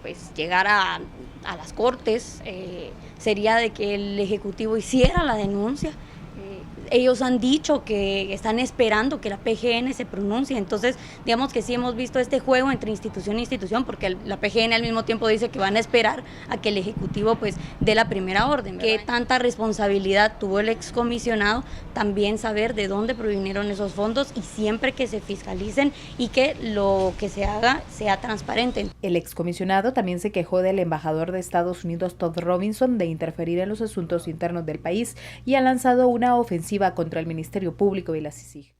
pues llegara a las Cortes, sería de que el Ejecutivo hiciera la denuncia. Ellos han dicho que están esperando que la PGN se pronuncie, entonces digamos que sí hemos visto este juego entre institución e institución, porque la PGN al mismo tiempo dice que van a esperar a que el Ejecutivo pues dé la primera orden. ¿Qué tanta responsabilidad tuvo el excomisionado? También saber de dónde provinieron esos fondos y siempre que se fiscalicen y que lo que se haga sea transparente. El excomisionado también se quejó del embajador de Estados Unidos Todd Robinson de interferir en los asuntos internos del país y ha lanzado una ofensiva contra el Ministerio Público y la CICIG.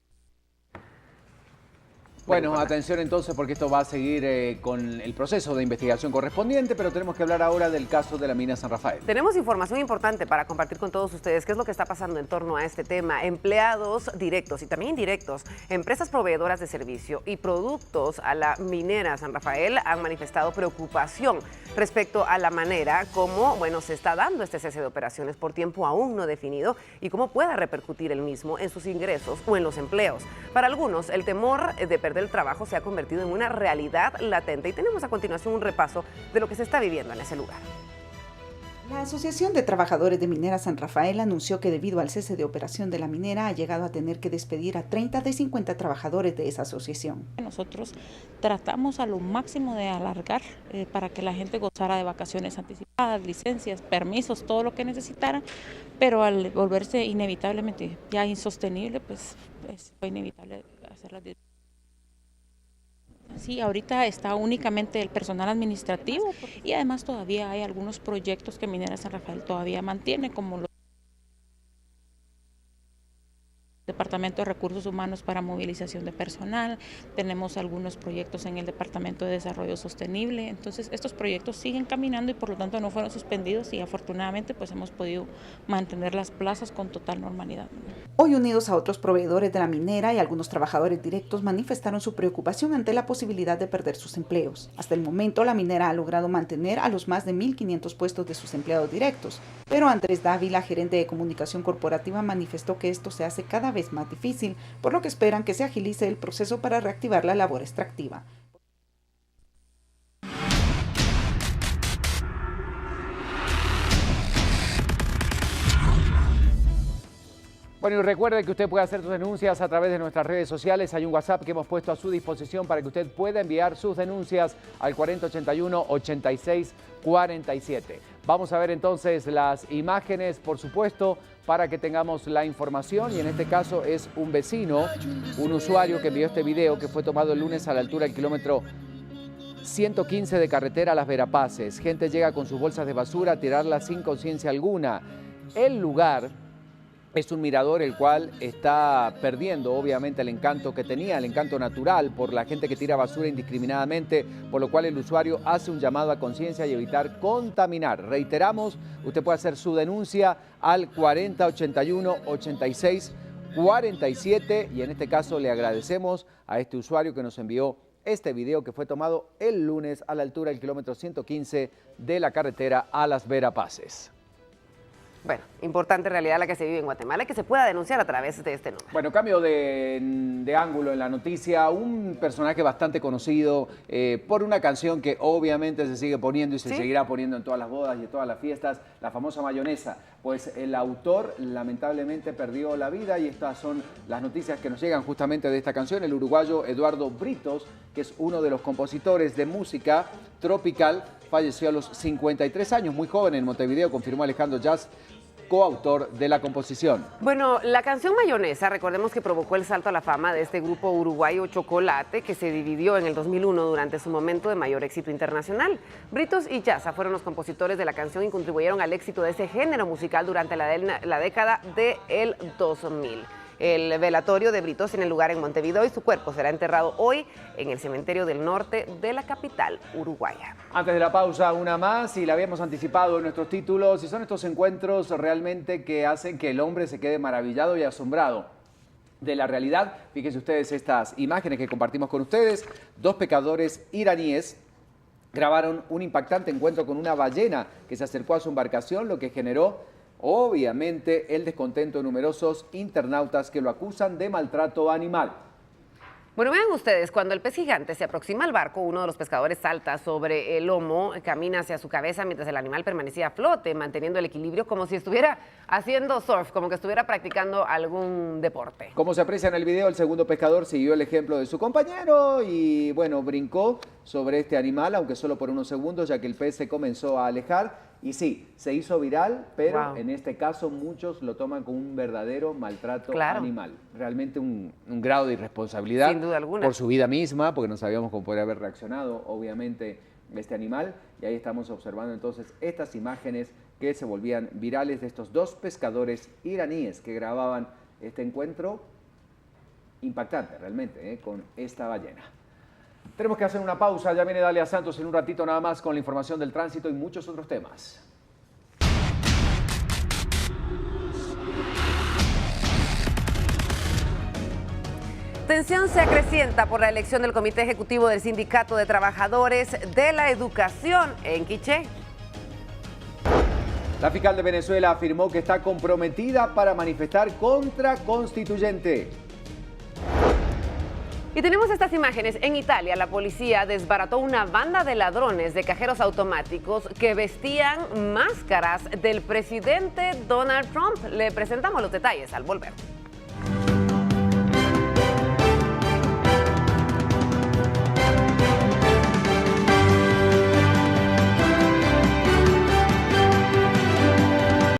Bueno, atención entonces porque esto va a seguir con el proceso de investigación correspondiente, pero tenemos que hablar ahora del caso de la mina San Rafael. Tenemos información importante para compartir con todos ustedes. ¿Qué es lo que está pasando en torno a este tema? Empleados directos y también indirectos, empresas proveedoras de servicio y productos a la minera San Rafael han manifestado preocupación respecto a la manera como, bueno, se está dando este cese de operaciones por tiempo aún no definido y cómo pueda repercutir el mismo en sus ingresos o en los empleos. Para algunos, el temor de perder el trabajo se ha convertido en una realidad latente y tenemos a continuación un repaso de lo que se está viviendo en ese lugar. La Asociación de Trabajadores de Minera San Rafael anunció que debido al cese de operación de la minera ha llegado a tener que despedir a 30 de 50 trabajadores de esa asociación. Nosotros tratamos a lo máximo de alargar para que la gente gozara de vacaciones anticipadas, licencias, permisos, todo lo que necesitara, pero al volverse inevitablemente ya insostenible, pues fue inevitable hacer las disposiciones. Sí, ahorita está únicamente el personal administrativo y además todavía hay algunos proyectos que Minera San Rafael todavía mantiene, como los Departamento de Recursos Humanos para movilización de personal, tenemos algunos proyectos en el Departamento de Desarrollo Sostenible, entonces estos proyectos siguen caminando y por lo tanto no fueron suspendidos y afortunadamente pues hemos podido mantener las plazas con total normalidad. Hoy, unidos a otros proveedores de la minera y algunos trabajadores directos, manifestaron su preocupación ante la posibilidad de perder sus empleos. Hasta el momento, la minera ha logrado mantener a los más de 1.500 puestos de sus empleados directos, pero Andrés Dávila, gerente de comunicación corporativa, manifestó que esto se hace cada vez más difícil, por lo que esperan que se agilice el proceso para reactivar la labor extractiva. Bueno, y recuerde que usted puede hacer sus denuncias a través de nuestras redes sociales. Hay un WhatsApp que hemos puesto a su disposición para que usted pueda enviar sus denuncias al 4081-8647. Vamos a ver entonces las imágenes, por supuesto, para que tengamos la información. Y en este caso es un vecino, un usuario que envió este video que fue tomado el lunes a la altura del kilómetro 115 de carretera Las Verapaces. Gente llega con sus bolsas de basura a tirarlas sin conciencia alguna. El lugar es un mirador el cual está perdiendo obviamente el encanto que tenía, el encanto natural por la gente que tira basura indiscriminadamente, por lo cual el usuario hace un llamado a conciencia y evitar contaminar. Reiteramos, usted puede hacer su denuncia al 4081-8647 y en este caso le agradecemos a este usuario que nos envió este video que fue tomado el lunes a la altura del kilómetro 115 de la carretera a Las Verapaces. Bueno, importante realidad la que se vive en Guatemala y que se pueda denunciar a través de este número. Bueno, cambio de ángulo en la noticia. Un personaje bastante conocido por una canción que obviamente se sigue poniendo y se seguirá poniendo en todas las bodas y en todas las fiestas, la famosa mayonesa. Pues el autor lamentablemente perdió la vida y estas son las noticias que nos llegan justamente de esta canción. El uruguayo Eduardo Britos, que es uno de los compositores de música tropical, falleció a los 53 años, muy joven en Montevideo, confirmó Alejandro Jazz, coautor de la composición. Bueno, la canción Mayonesa, recordemos que provocó el salto a la fama de este grupo uruguayo Chocolate, que se dividió en el 2001 durante su momento de mayor éxito internacional. Britos y Yaza fueron los compositores de la canción y contribuyeron al éxito de ese género musical durante la década del 2000. El velatorio de Britos tiene lugar en Montevideo y su cuerpo será enterrado hoy en el cementerio del norte de la capital uruguaya. Antes de la pausa, una más, y la habíamos anticipado en nuestros títulos, y son estos encuentros realmente que hacen que el hombre se quede maravillado y asombrado de la realidad. Fíjense ustedes estas imágenes que compartimos con ustedes. 2 pescadores iraníes grabaron un impactante encuentro con una ballena que se acercó a su embarcación, lo que generó obviamente el descontento de numerosos internautas que lo acusan de maltrato animal. Bueno, vean ustedes, cuando el pez gigante se aproxima al barco, uno de los pescadores salta sobre el lomo, camina hacia su cabeza mientras el animal permanecía a flote, manteniendo el equilibrio como si estuviera haciendo surf, como que estuviera practicando algún deporte. Como se aprecia en el video, el segundo pescador siguió el ejemplo de su compañero y, bueno, brincó sobre este animal, aunque solo por unos segundos, ya que el pez se comenzó a alejar. Y sí, se hizo viral, pero en este caso muchos lo toman como un verdadero maltrato animal. Realmente un grado de irresponsabilidad. Sin duda alguna. Por su vida misma, porque no sabíamos cómo podría haber reaccionado, obviamente, este animal. Y ahí estamos observando entonces estas imágenes que se volvían virales de estos 2 pescadores iraníes que grababan este encuentro impactante realmente con esta ballena. Tenemos que hacer una pausa, ya viene Dalia Santos en un ratito nada más con la información del tránsito y muchos otros temas. Tensión se acrecienta por la elección del Comité Ejecutivo del Sindicato de Trabajadores de la Educación en Quiché. La fiscal de Venezuela afirmó que está comprometida para manifestar contra constituyente. Y tenemos estas imágenes. En Italia, la policía desbarató una banda de ladrones de cajeros automáticos que vestían máscaras del presidente Donald Trump. Le presentamos los detalles al volver.